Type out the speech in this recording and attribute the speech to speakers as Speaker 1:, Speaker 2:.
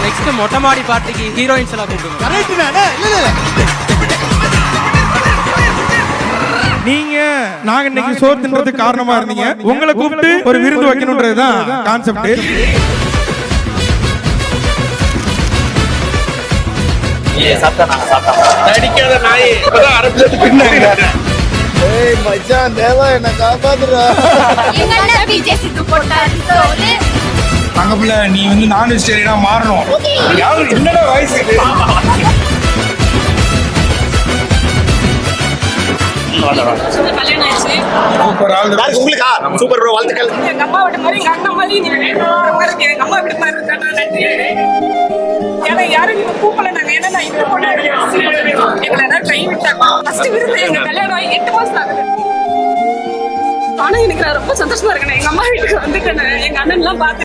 Speaker 1: Next மொட்டை மாடி பார்ட்டிக்கு ஹீரோயின்ஸ் எல்லாம் கூப்பிடுங்க.
Speaker 2: நீங்க நாங்க இன்னைக்கு சோறு தின்றதுக்கு காரணமா இருந்தீங்க. உங்களை கூப்பிட்டு ஒரு விருந்து வைக்கணும்ன்றதுதான் கான்செப்ட்.
Speaker 3: நடிக்காத நாய் இப்பதான் அரபில பின்னாங்க.
Speaker 4: ஏய் மச்சான் தேவா என்ன காப்பாத்துறா.
Speaker 5: எங்கடா விஜய் சித்து போட்டாரு சோறு.
Speaker 2: தங்கப்புல நீ வந்து நான் வெஜிடேரியனா மாறணும்.
Speaker 3: யாரு என்னடா வாய்ஸ் இது?
Speaker 6: கல்யாணம் ஆயிடுச்சு.
Speaker 2: Super all the best.
Speaker 3: உங்களுக்கா சூப்பர் ப்ரோ, வாழ்த்துக்கள்.
Speaker 6: எங்க அம்மா விட மாதிரி எங்க அண்ணன் மாதிரி நீங்க எங்க அம்மா விட மாதிரி இருக்கா. நன்றி. ஏன்னா யாரும் நீங்க கூப்பிடல. நாங்க ஏன்னா நான் இந்த பொண்ணு எங்களை எல்லாரும் கை விட்டாங்க. ஃபர்ஸ்ட் விருந்து எங்க கல்யாணம் ஆகி 8 மாசம் ஆகுது. ஆனா எனக்கு நான் ரொம்ப சந்தோஷமா இருக்கேன். எங்க அம்மா வீட்டுக்கு வந்துட்டேன். எங்க அண்ணன் எல்லாம் பார்த்து